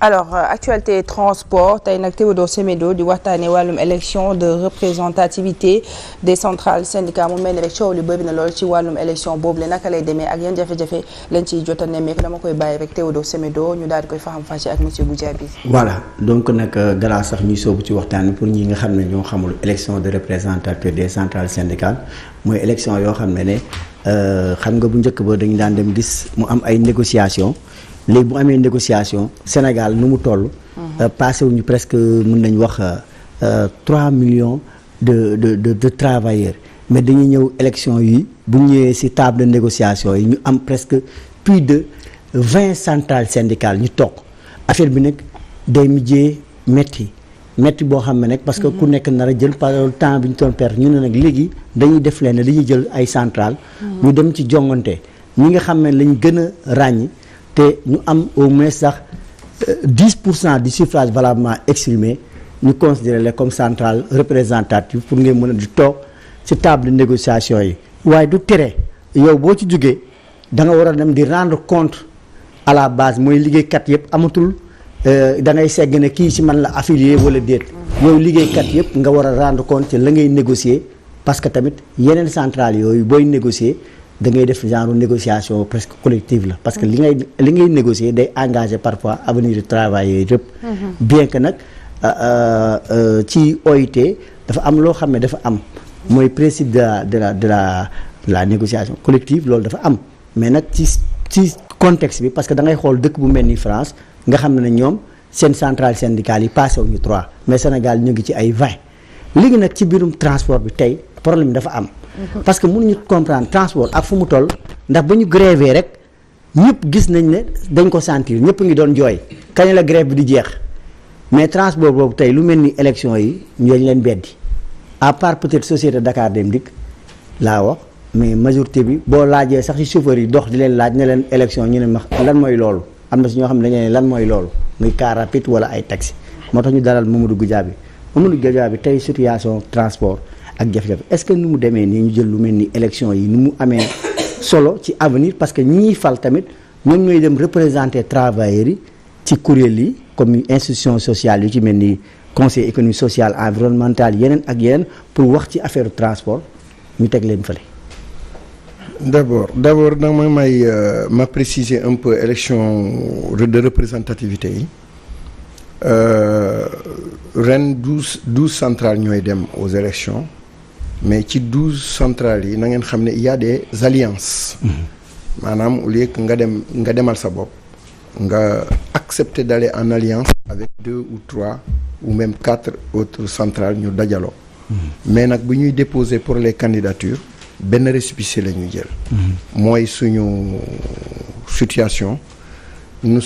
alors actualité transport tey nag Théodore Semedo di waxtaanee wàllum élection de représentativité des centrales syndicats mu mel ni rek coow li bëri na lool ci wàllum élection boobu la naka lay demee ak yan jafe-jafe lañ ciy jot a nemmeeku dama koy bàyyi rek Théodore Semedo ñu daal di koy faram-fàccee ak monsieur Goudiaby. voilà donc nag galaa sax ñuy soobu ci waxtaan pour ñi nga xam ne ñoo xamul élection de représentativité des centrales syndicales mooy élection yoo xam ne xam nga bu njëkk ba dañu daan dem gis mu am ay négociations. léegi bu amee négociation Sénégal nu mu toll. passé wuñu presque mën nañ wax 3 millions de travailleurs mais dañuy ñëw élection yi bu ñëwee ci table de négociation yi ñu am presque plus de 20 centrales syndicales ñu toog affaire bi nag day mujjee métti boo xam ne nag parce que ku nekk nar a jël par le temps bi ñu doon perdre ñu ne nag léegi dañuy def leen dañuy jël ay centrales. ñu dem ci jongante ñi nga xam ne lañ gën a ràññi. te ñu am au moins sax 10% du suffrage valablement exprimé ñu considérer les comme centrale représentative pour ngeen mën a di toog ci table de négociation yi waaye du tere yow boo ci jógee da nga war a dem di rendre compte à la base mooy liggéeykat yëpp amatul da ngay segg ne kii ci man la affilié wala déet yow liggéeykat yëpp nga war a rendre compte ci la ngay négocier parce que tamit yeneen centrale yooyu booy négocier da ngay def genre négociation presque collective la parce que li ngay négocier day engager parfois avenir du travail yooyu yëpp. bien que nag ci OIT dafa am loo xam ne dafa am mooy principe de la négociation collective loolu dafa am mais nag ci contexte bi parce que da ngay xool dëkk bu mel ni France nga xam ne ñoom seen centrale syndicale yi passé wuñu 3 mais Sénégal ñu ngi ci ay 20 léegi nag ci biirum transport bi tey problème dafa am. parce que mënuñu comprendre transport ak fu mu toll ndax ba ñu grévé rek ñëpp gis nañ ne dañ ko sentir ñëpp ngi doon jooy kañ la grève bi di jeex mais transport boobu tey lu mel ni élection yi ñu leen beddi à part peut-être société Dakar Dem Dikk laa wax mais majorité bi boo laajee sax ci chauffeur yi dox di leen laaj ne leen élection ñu ne ma lan mooy loolu am na si ñoo xam ne dañu ne lan mooy loolu muy car rapide wala ay taxi moo tax ñu dalal Mamadou Goudiaby tey situation transport ak jafe-jafe est-ce que ni mu demee nii ñu jël lu mel ni élection yi ni mu amee solo ci avenir parce que ñi fal tamit ñoom ñooy dem représenter travailleurs yi ci kuréel yi comme institution sociale yu ci mel ni conseil économique social environnemental yeneen ak yeneen pour wax ci affaire transport ñu teg leen fële. d'abord da ma préciser un peu élection de représentativité yi ren 12 centrales ñooy dem aux élections mais ci 12 centrales yi na ngeen xam ne il y a des alliances. maanaam au lieu que nga demal sa bopp nga accepter d'aller en alliance avec 2 ou 3 ou même 4 autres centrales ñu dajaloo. mais nag bu ñuy déposer pour les candidatures benn récépissé la ñuy jël. mooy suñu situation ñu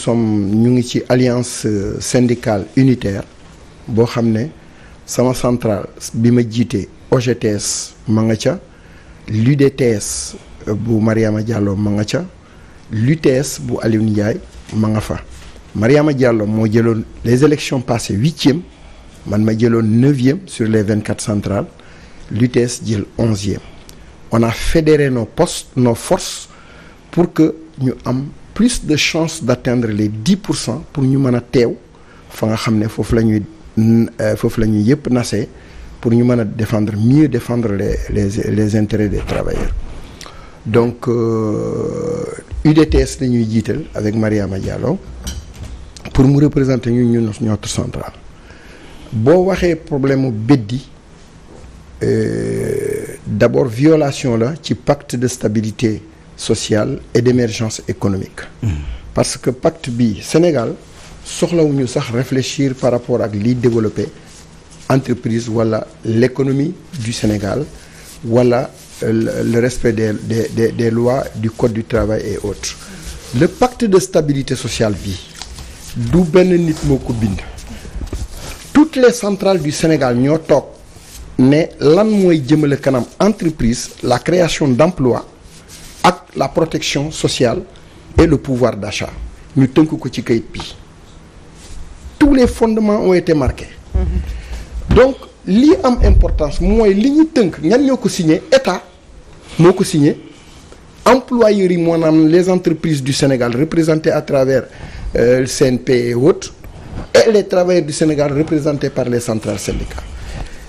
ngi ci alliance syndicale unitaire boo xam ne sama centrale bi ma jiite OGTS ma nga ca l'UDTS bu Mariama Diallo ma nga ca l'UTS bu Aliou Ndiaye ma nga fa Mariama Diallo moo jëloon les élections passées 8e man ma jëloon 9e sur les 24 centrales l'UTS jël 11e on a fédéré nos forces pour que ñu am plus de chances d'atteindre les 10% pour ñu mën a teew fa nga xam ne foofu la ñuy yëpp nasee pour ñu mën a mieux défendre les intérêts des travailleurs donc UDTS la ñuy jiital avec Mariama Diallo pour mu représenter ñun notre centrale boo waxee problème mu beddi d'abord violation la ci pacte de stabilité sociale et d'émergence économique. parce que pacte bi Sénégal soxlawuñu sax réfléchir par rapport ak liy développer entreprise wala l'économie du Sénégal wala le respect des lois du code du travail et autres. le pacte de stabilité sociale bi du benn nit moo ko bind. toutes les centrales du Sénégal ñoo toog ne lan mooy jëmale kanam entreprise la création d'emplois ak la protection sociale et le pouvoir d'achat ñu tënk ko ci kayit bi tous les fondements ont été marqués. donc li am importance mooy li ñu tënk ñan ñoo ko signé état moo ko signé employeurs yi maanaam les entreprises du Sénégal représentées à travers CNP et autres et les travailleurs du Sénégal représentés par les centrales syndicales.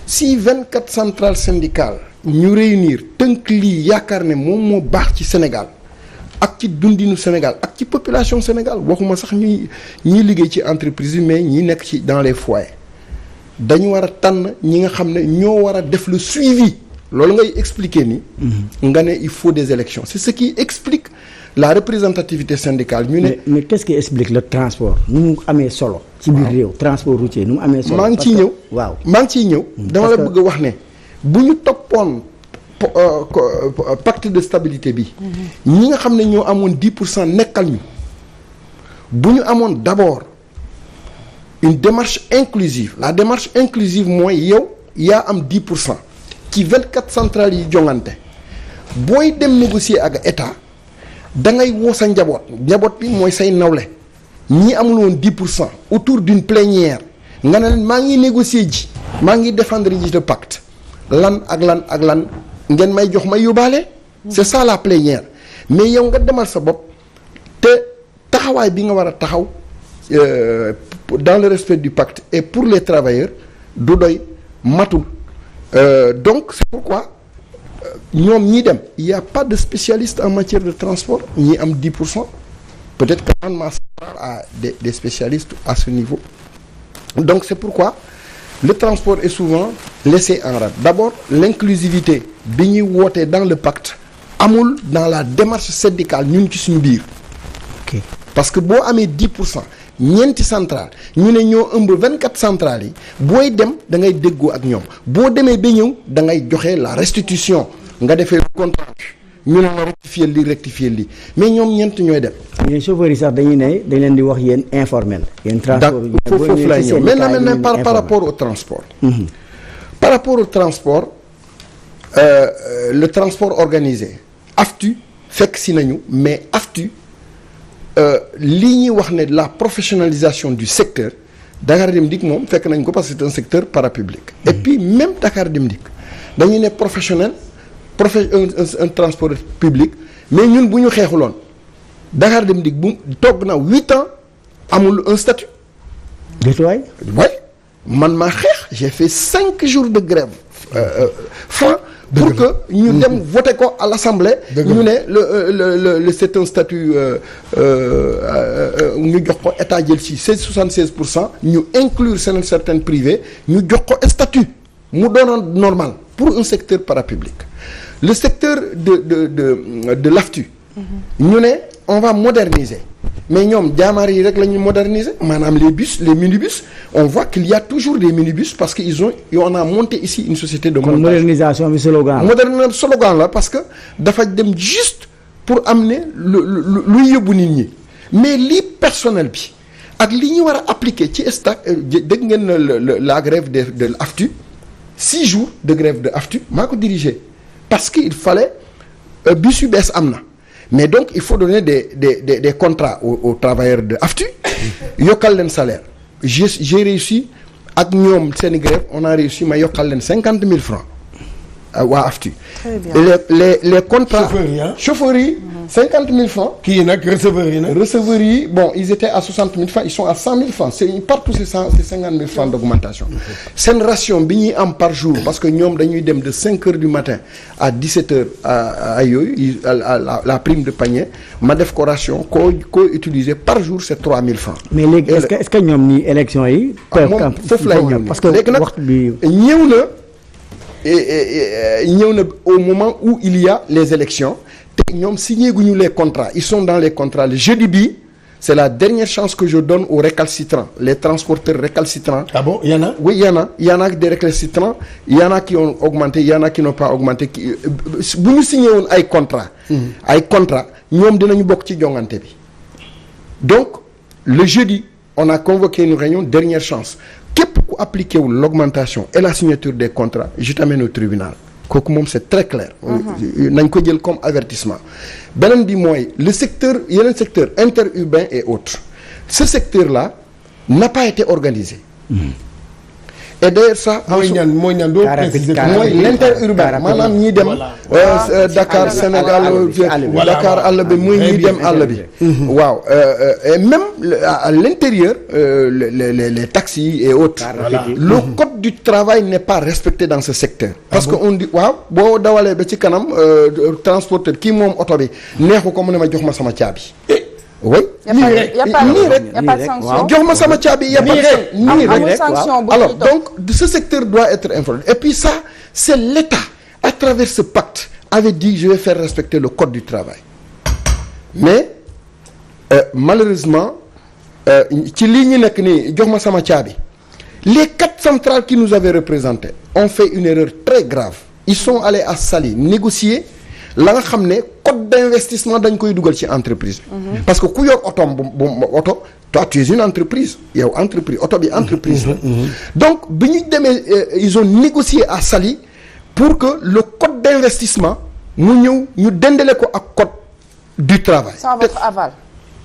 Si 24 centrales syndicales ñu réunir tënk lii yaakaar ne moom moo baax ci Sénégal ak ci dundinu Sénégal ak ci population Sénégal waxuma sax ñuy liggéey ci entreprise yi mais ñi nekk ci dans les foyers dañu war a tànn ñi nga xam ne ñoo war a def le suivi loolu ngay expliquer ni nga ne il faut des élections c'est ce qui explique la représentativité syndicale ñu ne mais qu'est-ce qui explique le transport nu mu amee solo ci biir réew transport routier nu mu amee solo maa ngi ciy ñëw waaw maa ngi ciy ñëw dama la bëgg a wax ne bu ñu toppoon pacte de stabilité bi ñi nga xam ne ñoo amoon 10% nekkal ñu bu ñu amoon d'abord une démarche inclusive la démarche inclusive mooy yow yaa am 10% ci 24 centrales yi jongante booy dem négocier ak état da ngay woo sa njaboot bi mooy say nawle ñi amul woon 10% autour d'une plénière nga ne leen maa ngi négocier ji maa ngi défendre ji le pacte lan ak lan ngeen may jox may yóbbaale. c'est ça la plénière mais yow nga demal sa bopp te taxawaay bi nga war a taxaw dans le respect du pacte et pour les travailleurs du doy matul donc c'est pourquoi ñoom ñi dem il y a pas de spécialiste en matière de transport ñi am 10% peut-être que man ma à des spécialistes à ce niveau donc c'est pourquoi le transport est souvent laissé en rade d'abord l'inclusivité bi ñuy wootee dans le pacte amul dans la démarche syndicale ñun ci suñu biir ok parce que boo amee 10% ñeenti centrale ñu ne ñoo ëmb 24 centrales yi booy dem da ngay déggoo ak ñoom boo demee ba ñëw da ngay joxe la restitution nga defee contrat ñu ne la rectifier lii mais ñoom ñeent ñooy dem. mais chauffeurs yi sax dañuy ne dañ leen di wax yéen informel. yéen transport foofu lay ñëw maintenant par rapport au transport. Par rapport au transport le transport organisé AFTU fekk si nañu mais AFTU li ñuy wax ne la professionnalisation du secteur Dakar Dem Dikk moom fekk nañ ko parce que c'est un secteur parapublic. Et puis même Dakar Dem Dikk dañuy ne professionnel un transport public mais ñun bu ñu xeexuloon Dakar Dem Dikk bu toog na 8 ans amul un statut. détoy oui man maa xeex j'ai fait 5 jours de grève franc pour que ñu dem voter ko à l'Assemblée ñu ne le c'est un statut ñu jox ko état jël ci 76% ñu inclure certaines privées ñu jox ko statut mu doonoon normal pour un secteur parapublic le secteur de l'AFTU ñu ne on va moderniser mais ñoom jaamaar yi rek la ñuy moderniser maanaam les minibus on voit qu'il y a toujours des minibus parce que on a monté ici une société de montage. modernisation bi slogan la parce que dafa dem juste pour amener luy yóbbu nit ñi mais lii personnel bi ak li ñu war a appliquer ci dégg ngeen la grève de l'AFTU 6 jours de grève de AFTU maa ko dirigé parce que il fallait bus yu bees am na mais donc il faut donner des contrats aux travailleurs de AFTU yokkal leen salaire j'ai réussi ak ñoom seen grève on a réussi ma yokkal leen 50 000 francs waa AFTU. Très bien. les contrats chauffeurs yi 50 000 francs. kii nag receveurs yi bon ils étaient à 60 000 francs ils sont à 100 000 francs c'est partout c'est 50 000 francs d'augmentation. seen ration bi ñuy am par jour parce que ñoom dañuy dem de 5 heures du matin à 17 heures à yooyu la prime de panier ma def ko ration koo utiliser par jour c'est 3 000 francs. mais léegi est-ce que ñoom ñii élection yi. moom foofu lay ñëw parce que waxtu bi ñëw na. ñëw na au moment où il y a les élections te ñoom signé guñu les contrats ils sont dans les contrats le jeudi bi c'est la dernière chance que je donne aux récalcitrants les transporteurs récalcitrants. Ah bon, il y en a? Oui, il y en a des récalcitrants, il y en a qui ont augmenté, il y en a qui n'ont pas augmenté. Bu ñu signé woon ay contrat ñoom dinañu bokk ci jongante bi. Donc le jeudi on a convoqué une réunion dernière chance képp ku appliqué wul l'augmentation et la signature des contrats je t'amène au tribunal kooku moom c'est très clair. nañ ko jël comme avertissement. beneen bi mooy le secteur yeneen secteur interurbain et autres ce secteur là n'a pas été organisé. et d'ailleurs ça. mooy ñaan doo préciser mooy l'interurbain maanaam ñiy dem. Dakar Sénégal Dakar àll bi muy ñiy dem àll bi. waaw et même à l'intérieur les taxis et autres. Le code du travail n'est pas respecté dans ce secteur. parce que on dit waaw boo dawalee ba ci kanam transporteur kii moom oto bi neexu ko mu ne ma jox ma sama caabi. oui nii rek jox ma sama caabi y a pas nii rek alors donc ce secteur doit être informé et puis ça c'est l'État à travers ce pacte avait dit je vais faire respecter le code du travail mais malheureusement ci lii ñu nekk nii jox ma sama caabi les 4 centrales qui nous avaient représentés ont fait une erreur très grave ils sont allés à Saly négocier la nga xam ne code d'investissement dañ koy dugal ci entreprise bi. parce que ku yor otoom bu oto toi tu es une entreprise yow entreprise oto bi entreprise la. donc bi ñu demee ils ont négocié à Saly pour que le code d'investissement mu ñëw ñu dendale ko ak code du travail. sans votre aval.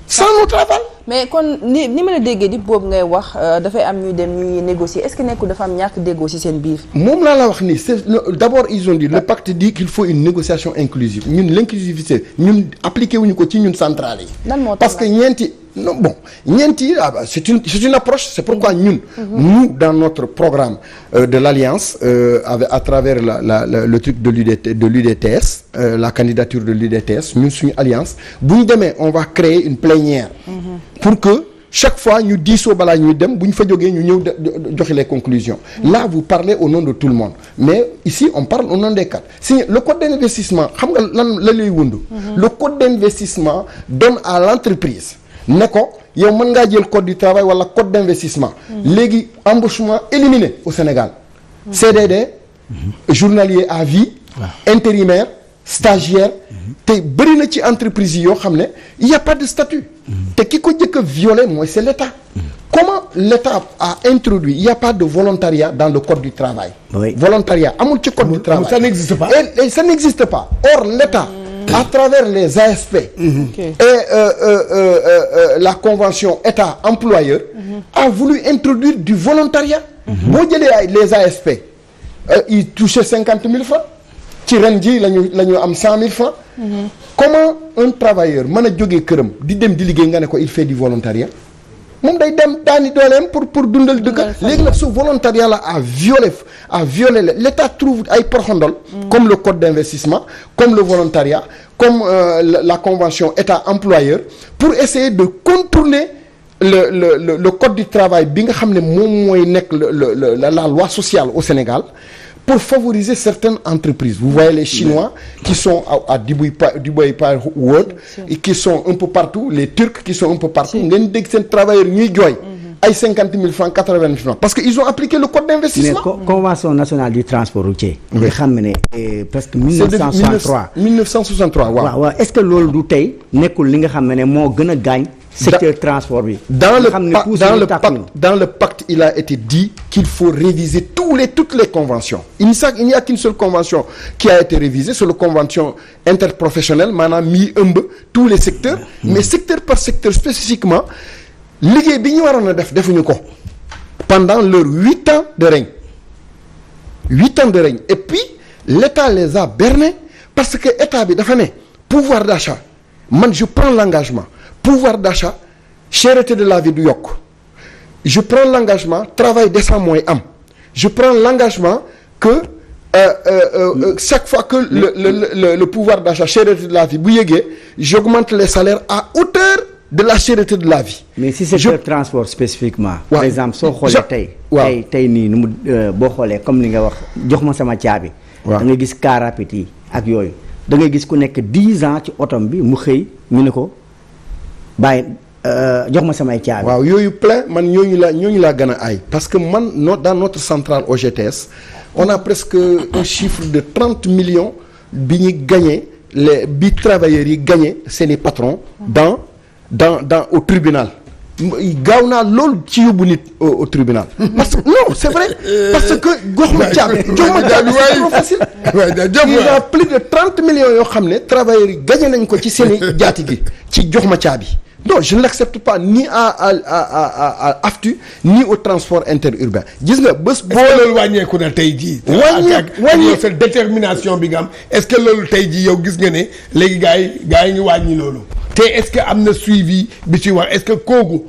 sans notre aval. mais kon ni ma la déggee di boobu ngay wax dafay am ñuy dem ñuy négocier est-ce que nekkul dafa am ñàkk déggoo ci seen biir. moom laa la wax nii c'est d'abord ils ont dit le pacte dit qu'il faut une négociation inclusive ñun l'inclusivité ñun appliqué wuñu ko ci ñun centrales yi. lan moo tax parce que ñeenti non bon ñeenti c'est une approche c'est pourquoi ñun. nous dans notre programme de l'alliance à travers le truc de l'UDTS la candidature de l'UDTS ñun suñu alliance bu ñu demee on va créer une plénière. pour que chaque fois ñu diisoo balaa ñuy dem bu ñu fa jógee ñu ñëw joxe les conclusions. Là vous parlez au nom de tout le monde mais ici on parle au nom des cadres si le code d'investissement xam nga lan la lay wundu. Le code d'investissement donne à l'entreprise ne ko yow mën ngaa jël code du travail wala code d'investissement. léegi embauchement éliminé au Sénégal. CDD. journalier à vie. intérimaire stagiaire. te bëri na ci entreprise yi yoo xam ne il y a pas de statut. te ki ko njëkk a violé mooy c'est l'État. comment l'État a introduit il y a pas de volontariat dans le code du travail. Oui. Volontariat amul ci code du travail. Ça n'existe pas. Et ça n'existe pas. Or l'État à travers les ASP et la convention État employeur a voulu introduire du volontariat. boo jëlee les ASP ils touchaient 50 000 francs. ci ren ji la ñu am 100 000 francs. comment un travailleur mën a jógee këram di dem di liggéey nga ne ko il fait du volontariat moom day dem daani dooleem pour dundal dëkk. léegi nag ce volontariat là a violé l'État trouve ay proxondol comme le code d'investissement comme le volontariat comme la convention État employeur pour essayer de contourner le code du travail bi nga xam ne moom mooy nekk la loi sociale au Sénégal. Pour favoriser certaines entreprises. Vous voyez les Chinois qui sont à Dubai World et qui sont un peu partout, les Turcs qui sont un peu partout. ngeen dégg seen travailleurs ñuy jooy ay 50 000 francs 80 000 francs parce que ils ont appliqué le code d'investissement. mais convention nationale du transport routier. nga xam ne presque 1963. 1963 waaw. waaw est-ce que loolu du tey nekkul li nga xam ne moo gën a gaañ. secteur transport bi. dans le pacte il a été dit qu'il faut réviser toutes les conventions. Il n'y a qu'une seule convention qui a été révisée, c'est la convention interprofessionnelle maanaam mi ëmb tous les secteurs. mais secteur par secteur spécifiquement liggéey bi ñu waroon a defuñu ko pendant leurs 8 ans de règne. Et puis l'État les a bernés parce que état bi dafa ne pouvoir d'achat man je prends l'engagement. pouvoir d'achat cherté de la vie du yokk je prends l'engagement travail décent mooy am je prends l'engagement que chaque fois que le pouvoir d'achat cherté de la vie bu yéegee j'augmente les salaires à hauteur de la cherté de la vie. mais si c'est le transport spécifiquement. par exemple soo xoolee tey nii nu mu boo xoolee comme li nga wax jox ma sama caabi. da ngay gis car rapide yi ak yooyu da ngay gis ku nekk 10 ans ci otom bi mu xëy ñu ne ko. bàyyi jox ma samay caabi. waaw yooyu plein man ñooñu laa gën a aay parce que man dans notre centrale OGTS on a presque un chiffre de 30 millions bi ñu gagné bi travailleurs yi gagné seeni patrons dans au tribunal gaaw naa loolu ci yóbbu nit au tribunal. parce que non c'est vrai parce que jox ma caabi c'est trop facile. il y a plus de 30 millions yoo xam ne travailleurs yi gagné nañ ko ci seeni jaati gi ci jox ma caabi. non je ne l'accepte pas ni à AFTU ni au transport interurbain gis nga bés. boo loolu wàññeeku na tey jii. wàññi sa détermination bi nga am est-ce que loolu tey jii yow gis nga ne léegi gars yi ngi wàññi loolu. te est-ce que am na suivi bi ci wax est-ce que kooku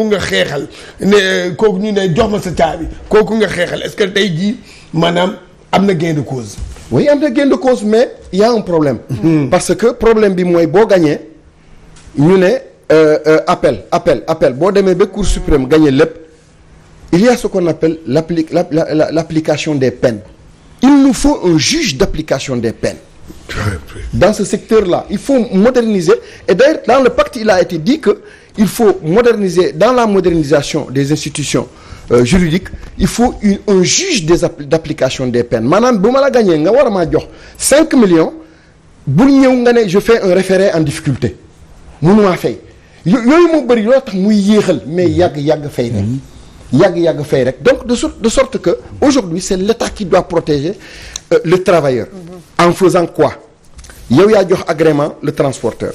nga xeexal ne kooku ñu ne jox ma sa caabi kooku nga xeexal est-ce que tey jii maanaam am na gain de cause. oui am na gain de cause mais y a un problème. parce que problème bi mooy boo gagné ñu ne appel boo demee ba Cour suprême gagné lépp il y a ce qu'on appelle l'application des peines. Il nous faut un juge d'application des peines. Dans ce secteur-là, il faut moderniser. Et d'ailleurs, dans le pacte, il a été dit que il faut moderniser, dans la modernisation des institutions juridiques, il faut un juge d'application des peines. Maintenant, si je gagné, nga war ma jox 5 millions, bul ñëw nga ne je fais un référé en difficulté. Mënuma fay. Yooyu moo bëri loo tax muy yéexal mais yàgg fay rek. yàgg fay rek. Donc de sorte que aujourd'hui, c'est l'État qui doit protéger le travailleur. En faisant quoi? Yow yaa jox agrément le transporteur.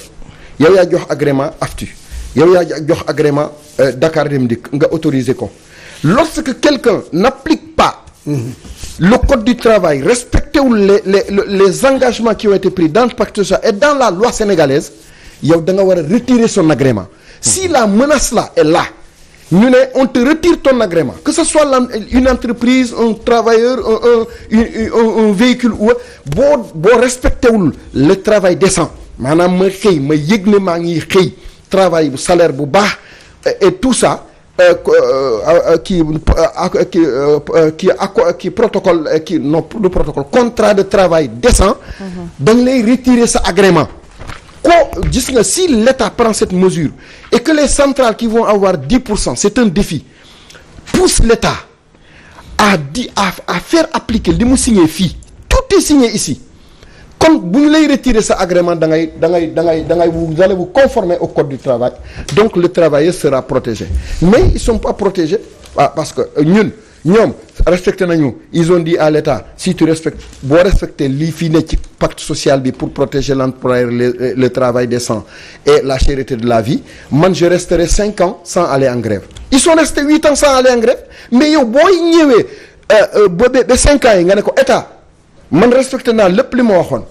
Yow yaa jox agrément AFTU. Yow yaa jox agrément Dakar Dem Dikk nga autoriser ko. Lorsque quelqu'un n'applique pas le code du travail, respectewul les engagements qui ont été pris dans le pacte social et dans la loi sénégalaise, yow da nga war a retirer son agrément. Si la menace là est là, ñu ne on te retire ton agrément, que ce soit une entreprise, un travailleur, un véhicule ou boo respectewul le travail décent, maanaam ma xëy ma yëg ne maa ngi xëy travail bu salaire bu baax et tout ça protocole du protocole contrat de travail décent, dañ lay retirer sa agrément. Gis nga si l'État prend cette mesure et que les centrales qui vont avoir 10%, c'est un défi, pousse l'État à faire appliquer li mu signé fii, tout est signé ici. Comme bu ñu lay retirer sa agrément da ngay vous allez vous conformer au code du travail, donc le travailleur sera protégé. Mais ils sont pas protégés parce que ñoom respecté nañu, ils ont dit à l'État si tu respectes boo respecter lii fii ne ci pacte social bi pour protéger l'employeur, le travail décent et la cherté de la vie, man je resterai 5 ans sans aller en grève. Ils sont restés 8 ans sans aller en grève, mais yow booy ñëwee ba 5 ans yi nga ne ko État man respecté naa lépp li ma waxoon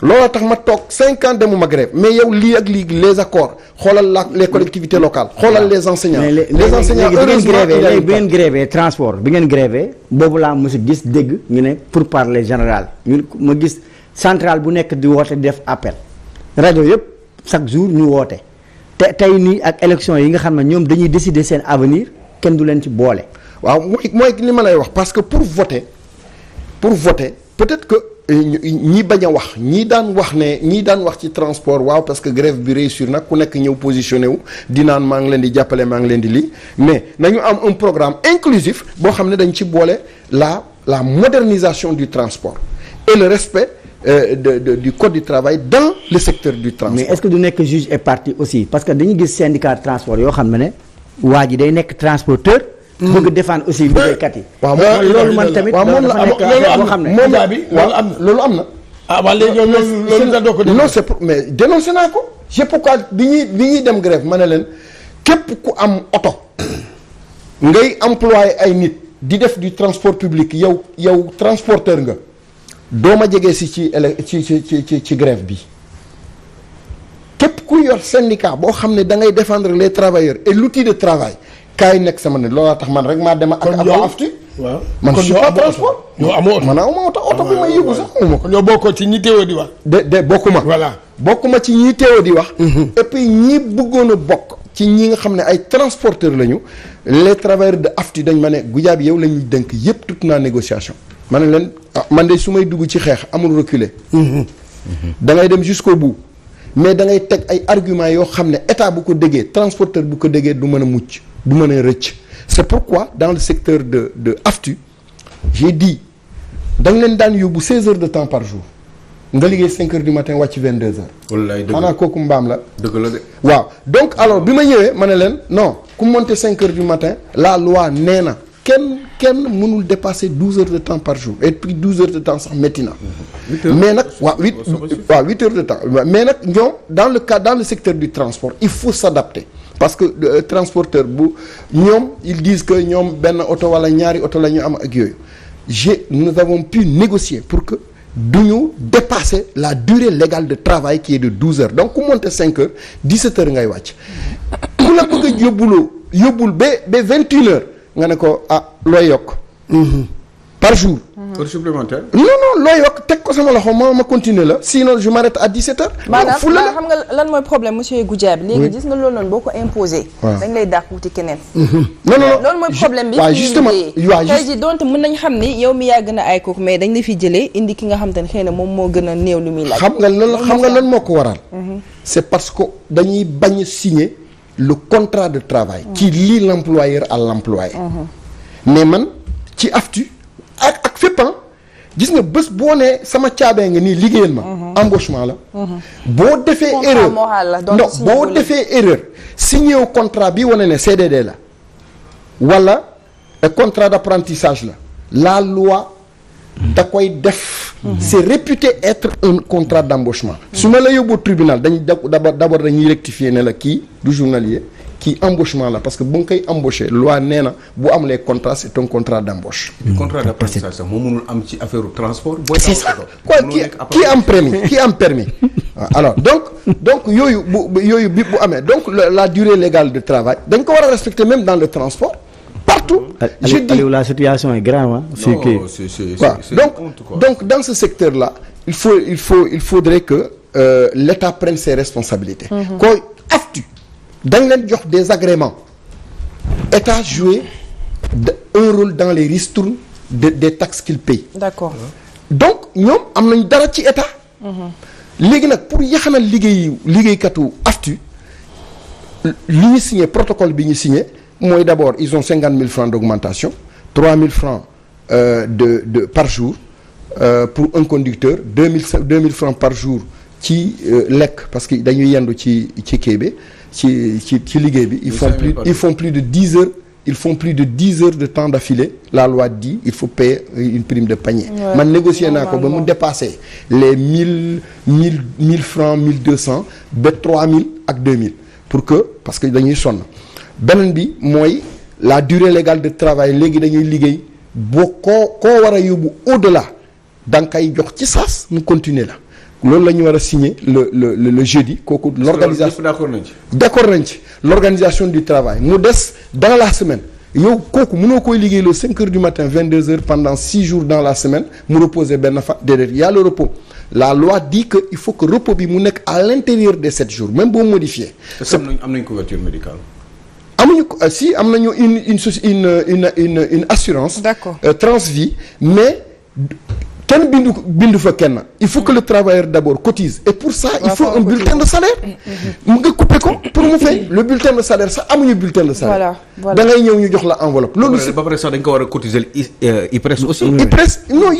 looloo tax ma toog 5 ans demuma grève, mais yow lii ak lii les accords xoolal les collectivités locales xoolal les enseignants. les enseignants heureusement bi ngeen grévé transport bi ngeen grévé boobu laa mos a gis dégg ñu ne pour parler général ñu ma gis centrale bu nekk di woote di def appel rajo yëpp chaque jour ñu woote te tey nii ak élection yi nga xam ne ñoom dañuy décider seen avenir kenn du leen ci boole. waaw mooy li ma lay wax parce que pour voter peut-être que ñi bañ a wax ñii daan wax ci transport waaw parce que grève bi réussir nag ku nekk ñëw positionné wu di naan maa ngi leen di jàppale maa ngi leen di lii mais nañu am un programme inclusif boo xam ne dañ ci boole la modernisation du transport et le respect du code du travail dans le secteur du transport. Mais est-ce que du nekk juge et partie aussi parce que dañu gis syndicat de transport yoo xam ne waa ji day nekk transporteur. bëgg défendre aussi liggéeykat yi. waaw loolu man tamit dafa nekk affaire boo xam ne loolu am na. ah waaw léegi loolu nga doo ko non c'est pour mais dénoncé naa ko. c'est pourquoi bi ñuy dem grève ma ne leen képp ku am oto ngay employé ay nit di def du transport public yow transporteur nga doo ma jege si ci grève bi képp ku yor syndicat boo xam ne da ngay défendre les travailleurs et l'outil de travail. kaay nekk sama ne looloo tax man rek maa dem ak AFTU. waaw man je suis pas transport. yow amoo oto man amoo oto bi may yóbbu sax amoo ko. yow bokkoo ci ñi teewoo di wax. de bokkuma. voilà bokkuma ci ñi teewoo di wax. et puis ñi bëggoon a bokk ci ñi nga xam ne ay transporteurs lañu les travailleurs de AFTU dañ ma ne Goudiaby yow la ñuy dënk yépp toute na négociation. ma ne leen man de su may dugg ci xeex amul reculer. da ngay dem jusqu'au bout. mais da ngay teg ay arguments yoo xam ne état bu ko déggee transporteur bu ko déggee du mën a mucc. du mën a rëcc. C'est pourquoi dans le secteur de AFTU j'ai dit da nga leen daan yóbbu 16 heures de temps par jour nga liggéey 5 heures du matin wàcc 22 heures. wallaay dëgg la xanaa kooku mbaam la. dëgg la de. waaw donc alors bi ma ñëwee ma ne leen non ku monter 5 heures du matin la loi nee na kenn mënul dépasser 12 heures de temps par jour et puis 12 heures de temps sax métti na. mais nag 8 heures de temps mais nag ñoom dans le secteur du transport il faut s'adapter parce que transporteur bu ñoom ils disent que ñoom benn oto wala ñaari oto la ñu am ak yooyu nous avons pu négocier pour que duñu dépasser la durée légale de travail qui est de 12 heures donc ku monter 5 heures 17 heures ngay wàcc ku la bëgg a yóbbul ba 21 heures nga ne ko looy yokk par jour. heure supplémentaire. non looy yokk teg ko sama loxo ma continuer la sinon je m'arrête à 17 heures. maanaam xam nga lan mooy problème monsieur Goudiaby léegi gis nga loolu noonu boo ko imposé. dañ lay dàq wuti keneen. non loolu mooy problème bi. waaw justement tey jii donte mën nañ xam ni yow mi yaa gën a ay kooku mais dañ la fi jëlee indi ki nga xam te ne xëy na moom moo gën a néew lu muy laaj. xam nga lan moo ko waral. c'est parce que dañuy bañ signer le contrat de travail. qui lie l'employeur à l'employé. mais man ci AFTU ak fépp gis nga bés boo nee sama caabee nga nii liggéeyal ma. embauchement la. boo defee erreur non boo defee erreur signé wu contrat bi wane ne CDD la wala contrat d'apprentissage la loi da koy def. c'est réputé être un contrat d'embauchement. su ma la yóbbu tribunal d'abord dañuy rectifier ne la kii du journalier. kii embauchement la parce que bu nga koy embaucher loi nee na bu am les contrats c'est un contrat d'embauche. contrat d'apprentissage sax moo mënul am ci affaire transport. c'est ça quoi kii am permis alors donc yooyu bu amee donc la durée légale de travail dañ ko war a respecter même dans le transport partout. je dis la situation est grave donc dans ce secteur là il faudrait que l'État prenne ses responsabilités. koy AFTU dañ leen jox des agréments État jouer un rôle dans les ristournes des taxes qu'il paye. D'accord. donc ñoom am nañu dara ci État. léegi nag pour yaxanal liggéeykatu AFTU li ñu signé protocole bi ñu signé mooy d'abord ils ont 50 000 francs d'augmentation 3 000 francs de par jour pour un conducteur 2 000 francs par jour ci lekk parce que dañuy yendu ci kii bi ci liggéey bi ils font plus de 10 heures ils font plus de 10 heures de temps d'affilée la loi dit il faut payer une prime de panier. man négocier naa ko ba mu dépasser les 1000 francs 1200 ba 3000 ak 2000 pour que parce que dañuy sonn beneen bi mooy la durée légale de travail léegi dañuy liggéey boo koo war a yóbbu au-delà da nga koy jox ci saas mu continuer la. loolu la ñu war a signer le jeudi kooku l'organisation d'accord nañ ci l'organisation du travail mu des dans la semaine yow kooku mënoo koy liggéey le 5 heures du matin 22 heures pendant 6 jours dans la semaine mu reposer benn fa déedéet y a le repos la loi dit que il faut que repos bi mu nekk à l'intérieur des 7 jours même boo modifié. am nañ couverture médicale. amuñu ko si am nañu une assurance. D'accord. Transvie mais. kenn bindu fa kenn il faut que le travailleur d'abord cotise et pour ça il faut un bulletin de salaire mu nga couper ko pour mu fay le bulletin de salaire sax amuñu bulletin de salaire da ngay ñëw ñu jox la enveloppe loolu ba pare sax dañ ko war a cotiser IPRES aussi IPRES non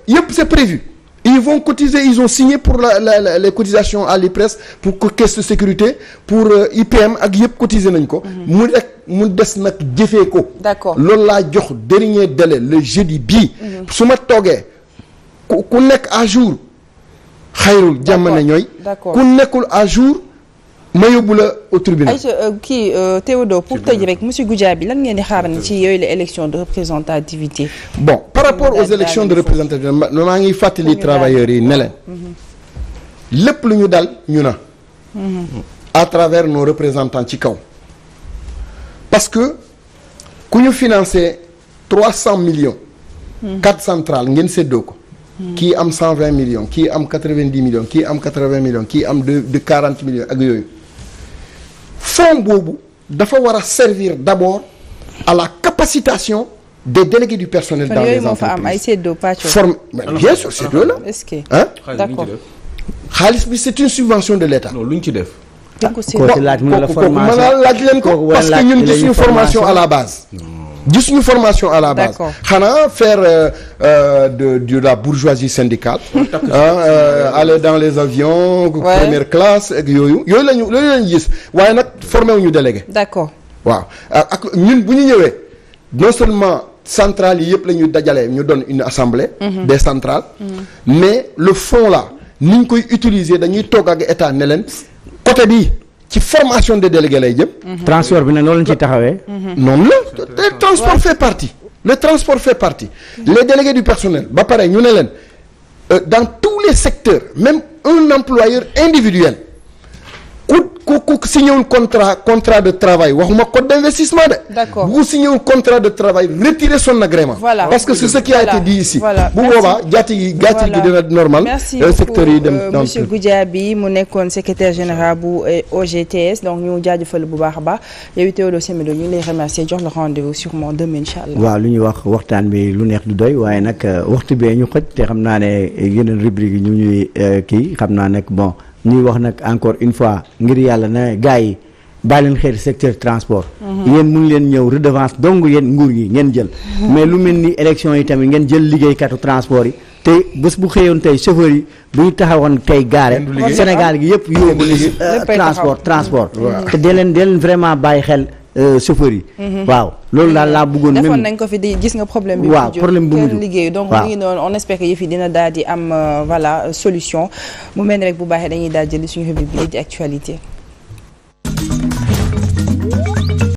yëpp c'est prévu ils vont cotiser ils ont signé pour les cotisations à l'IPRES pour caisse de sécurité pour IPM ak yëpp cotiser nañ ko mu des nag jëfee ko d'accord loolu laa jox dernier délai le jeudi bii su ma toogee ku nekk à jour xayrul jàmmane ñooy ku nekkul à jour ma yóbbu la au tribunal. kii Théodore pour tëj rek monsieur Goudiaby lan ngeen di xaar ni ci yooyu la élection de représentativité. bon par rapport aux élections de représentativité maa ngi fàttali travailleurs yi ne leen lépp lu ñu dal ñu na à travers nos représentants ci kaw parce que ku ñu financé 300 millions 4 centrales ngeen séddoo ko kii am 120 millions kii am 90 millions kii am 80 millions kii am de 40 millions ak yooyu fonds boobu dafa war a servir d'abord à la capacitation des délégués du personnel dans les entreprises bien sûr séddoo la est-ce que d'accord xaalis bi c'est une subvention de l'État. non lu ñu ci def. kooku laaj leen ko parce que ñun gisuñu formation à la base. gisuñu formation à la base. xanaa faire de la bourgeoisie syndicale. aller dans les avions. première classe ak yooyu lañu gis waaye nag formé wuñu délégué. d'accord waaw ak ñun bu ñu ñëwee non seulement centrales yi yëpp la ñuy dajale ñu doon une assemblée. des centrales. mais le fonds là ni ñu koy utiliser dañuy toog ak état ne leen côté bi ci formation des délégués lay jëm. transport bi nag noonu lañ ciy taxawee. noonu la le transport fait partie. le transport fait partie. les délégués du personnel ba pare ñu ne leen dans tous les secteurs même un employeur individuel. ku signé un contrat de travail waxuma code d'investissement de. D'accord. bu signé un contrat de travail retirer son agrément. Voilà. parce que c'est ce qui a été dit ici. Voilà. bu boobaa gàtt gi dina normal. merci secteur yi dem beaucoup monsieur Goudiaby mu nekkoon secrétaire général bu OGTS donc ñu jaajëfal bu baax a baax yow Théodore Semedo ñu ngi lay remercier jox la rendez-vous sûrement demain incha allah. waaw lu ñuy wax waxtaan bi lu neex du doy waaye nag waxtu bee ñu xoj te xam naa ne yeneen rubrique yi ñu ñuy kii xam naa nag bon. ñuy wax nag encore une fois ngir yàlla na gars yi bàyyi leen xel secteur transport. yéen mun leen ñëw redevance dong yéen nguur gi ngeen jël. mais lu mel ni élection yi tamit ngeen jël liggéeykatu transport yi te bés bu xëyoon tey chauffeur yi bu ñu taxawoon tey gaare Sénégal gi yëpp yóbbu transport. te dee leen vraiment bàyyi xel chauffeur yi. waaw loolu daal laa bëggoon. même defoon nañ ko fi di gis nga problème bi. waaw problème bu mujj liggéey donc ñu ngi noonu on espère que yëf yi dina daal di am voilà solution mu mel ni rek bu baaxee dañuy daal jëli suñu rubrique bi di actualité.